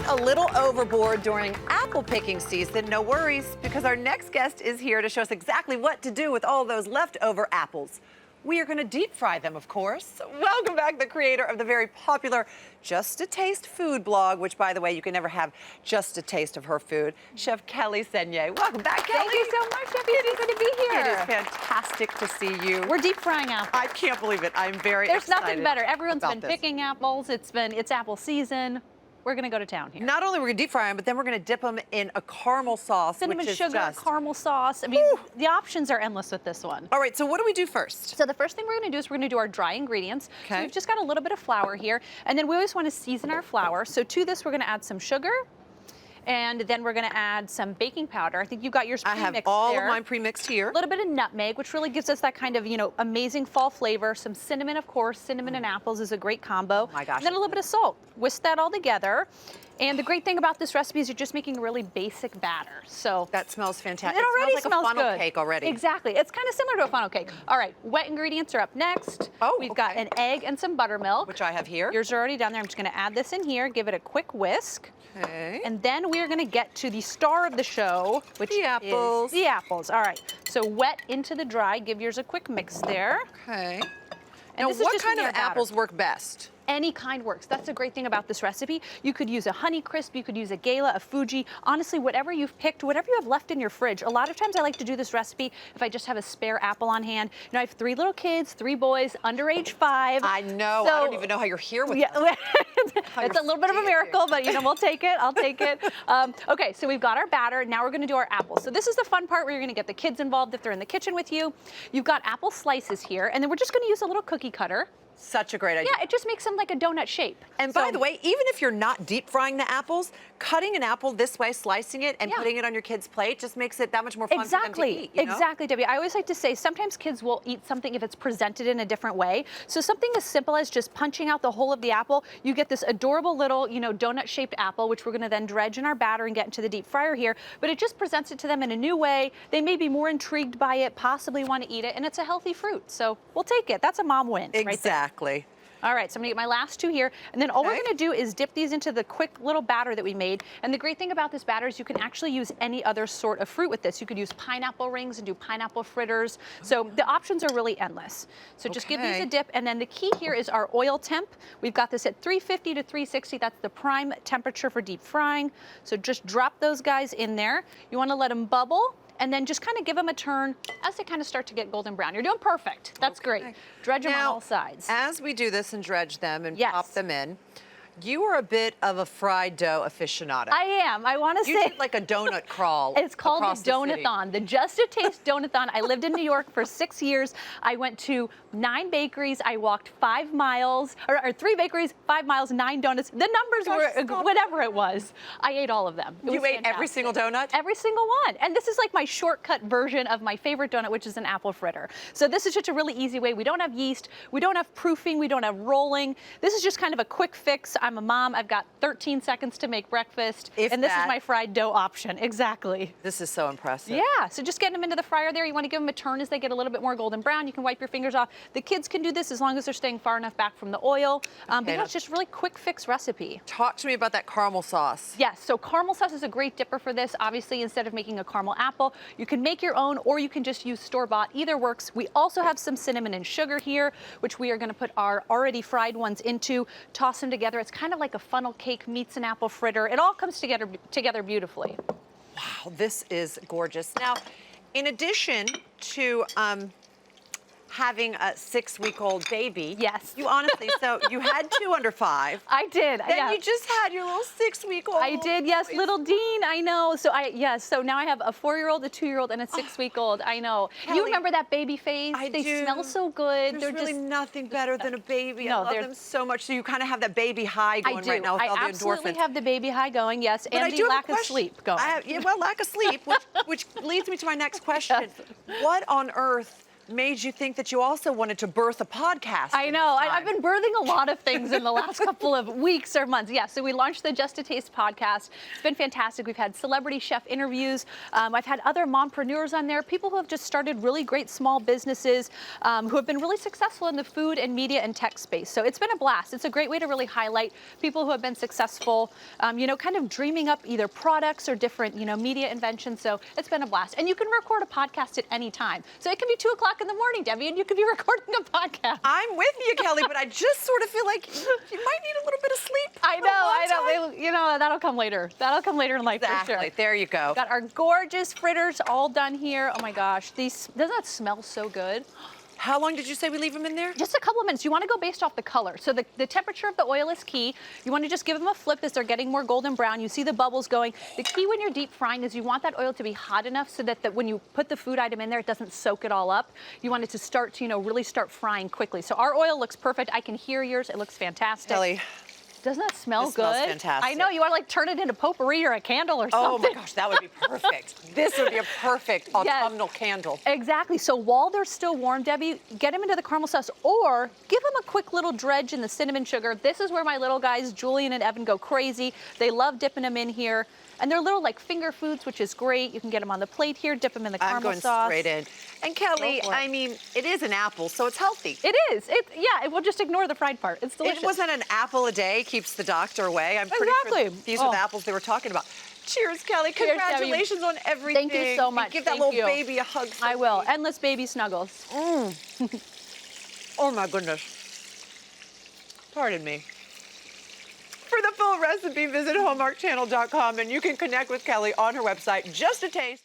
Went a little overboard during apple picking season. No worries, because our next guest is here to show us exactly what to do with all those leftover apples. We are going to deep fry them, of course. Welcome back, the creator of the very popular Just a Taste food blog, which, by the way, you can never have just a taste of her food. Chef Kelly Senyei. Welcome back, Kelly. Thank you so much, Debbie. It's good to be here. It is fantastic to see you. We're deep frying apples. I can't believe it. I'm very There's excited. nothing better. Everyone's been this. picking apples. It's apple season. We're going to go to town here. Not only are we going to deep fry them, but then we're going to dip them in a caramel sauce, Cinnamon which is sugar, just... caramel sauce. I mean, the options are endless with this one. All right, so what do we do first? So the first thing we're going to do is we're going to do our dry ingredients. Okay. So we've just got a little bit of flour here, and then we always want to season our flour. So to this, we're going to add some sugar, and then we're going to add some baking powder. I think you got yours pre-mixed there. I have all of mine pre-mixed here. A little bit of nutmeg, which really gives us that kind of, amazing fall flavor. Some cinnamon, of course. Cinnamon and apples is a great combo. Oh my gosh. And then a little bit of salt. Whisk that all together. And the great thing about this recipe is you're just making a really basic batter. So that smells fantastic. It already smells like a funnel good. cake already. Exactly. It's kind of similar to a funnel cake. All right, wet ingredients are up next. Oh, We've got an egg and some buttermilk. Which I have here. Yours are already down there. I'm just going to add this in here, give it a quick whisk. Okay. And then we're going to get to the star of the show, which the apples. is the apples. All right. So wet into the dry. Give yours a quick mix there. Okay. And now, this is what just kind of our batter. apples work best? Any kind works. That's the great thing about this recipe. You could use a Honeycrisp, you could use a Gala, a Fuji. Honestly, whatever you've picked, whatever you have left in your fridge. A lot of times I like to do this recipe if I just have a spare apple on hand. I have 3 little kids, 3 boys, under age 5. I know. I don't even know how you're here with them. It's a little bit of a miracle, but we'll take it. I'll take it. Okay, so we've got our batter. Now we're going to do our apples. So this is the fun part where you're going to get the kids involved if they're in the kitchen with you. You've got apple slices here, and then we're just going to use a little cookie cutter. Such a great idea. Yeah, it just makes them like a donut shape. And by the way, even if you're not deep frying the apples, cutting an apple this way, slicing it, and putting it on your kid's plate just makes it that much more fun for them to eat. Exactly, Debbie. I always like to say sometimes kids will eat something if it's presented in a different way. So something as simple as just punching out the whole of the apple, you get this adorable little, donut-shaped apple, which we're going to then dredge in our batter and get into the deep fryer here. But it just presents it to them in a new way. They may be more intrigued by it, possibly want to eat it, and it's a healthy fruit. So we'll take it. That's a mom win. Exactly. All right, so I'm gonna get my last 2 here, and then all we're gonna do is dip these into the quick little batter that we made. And the great thing about this batter is you can actually use any other sort of fruit with this. You could use pineapple rings and do pineapple fritters. So the options are really endless. So just give these a dip, and then the key here is our oil temp. We've got this at 350 to 360. That's the prime temperature for deep frying. So just drop those guys in there. You wanna let them bubble, and then just kind of give them a turn as they kind of start to get golden brown. You're doing perfect. That's great. Dredge them on all sides. As we do this and dredge them and pop them in, you are a bit of a fried dough aficionado. I am. I want to say. You did like a donut crawl. It's called the city. Donathon, the Just a Taste Donathon. I lived in New York for 6 years. I went to 9 bakeries. I walked 5 miles, or 3 bakeries, 5 miles, 9 donuts. The numbers were whatever it was. I ate all of them. You ate every single donut? Every single one. And this is like my shortcut version of my favorite donut, which is an apple fritter. So this is just a really easy way. We don't have yeast. We don't have proofing. We don't have rolling. This is just kind of a quick fix. I'm a mom. I've got 13 seconds to make breakfast. And this is my fried dough option. Exactly. This is so impressive. Yeah. So just getting them into the fryer there. You want to give them a turn as they get a little bit more golden brown. You can wipe your fingers off. The kids can do this as long as they're staying far enough back from the oil. But it's just a really quick fix recipe. Talk to me about that caramel sauce. Yes. So caramel sauce is a great dipper for this. Obviously, instead of making a caramel apple, you can make your own, or you can just use store-bought. Either works. We also have some cinnamon and sugar here, which we are going to put our already fried ones into. Toss them together. It's kind of like a funnel cake meets an apple fritter. It all comes together beautifully. Wow, this is gorgeous. Now, in addition to having a 6-week-old baby. Yes. You honestly, so you had 2 under 5. I did. Then you just had your little 6-week-old. I did, yes. Little Dean, I know. So so now I have a 4-year-old, a 2-year-old, and a 6-week-old. I know. Kelly, You remember that baby phase? I They do. smell so good. There's really nothing better than a baby. No, I love them so much. So you kind of have that baby high going right now with all the endorphins. I absolutely have the baby high going, yes, But and the lack of sleep going. lack of sleep, which leads me to my next question. What on earth made you think that you also wanted to birth a podcast? I know. I've been birthing a lot of things in the last couple of weeks or months. Yeah, so we launched the Just a Taste podcast. It's been fantastic. We've had celebrity chef interviews. I've had other mompreneurs on there, people who have just started really great small businesses, who have been really successful in the food and media and tech space. So it's been a blast. It's a great way to really highlight people who have been successful, kind of dreaming up either products or different, media inventions. So it's been a blast. And you can record a podcast at any time. So it can be 2 o'clock in the morning, Debbie, and you could be recording a podcast. I'm with you, Kelly, but I just sort of feel like you might need a little bit of sleep. I know. That'll come later. That'll come later in life for sure. Exactly. There you go. Got our gorgeous fritters all done here. Oh my gosh, doesn't that smell so good? How long did you say we leave them in there? Just a couple of minutes. You want to go based off the color. So the temperature of the oil is key. You want to just give them a flip as they're getting more golden brown. You see the bubbles going. The key when you're deep frying is you want that oil to be hot enough so that when you put the food item in there, it doesn't soak it all up. You want it to start to, really start frying quickly. So our oil looks perfect. I can hear yours. It looks fantastic. Kelly. Doesn't that smell This good? smells fantastic. I know. You want to turn it into potpourri or a candle or something. Oh my gosh, that would be perfect. This would be a perfect autumnal candle. Exactly. So while they're still warm, Debbie, get them into the caramel sauce or give them a quick little dredge in the cinnamon sugar. This is where my little guys, Julian and Evan, go crazy. They love dipping them in here. And they're little like finger foods, which is great. You can get them on the plate here, dip them in the caramel sauce. I'm going straight in. And Kelly, I mean, it is an apple, so it's healthy. It is. It will just ignore the fried part. It's delicious. It wasn't an apple a day keeps the doctor away. I'm pretty sure these are the apples they were talking about. Cheers, Kelly. Cheers, congratulations on everything. Thank you so much. Give that little baby a hug. I will. Endless baby snuggles. Oh my goodness. Pardon me. For the full recipe, visit hallmarkchannel.com and you can connect with Kelly on her website, Just a Taste.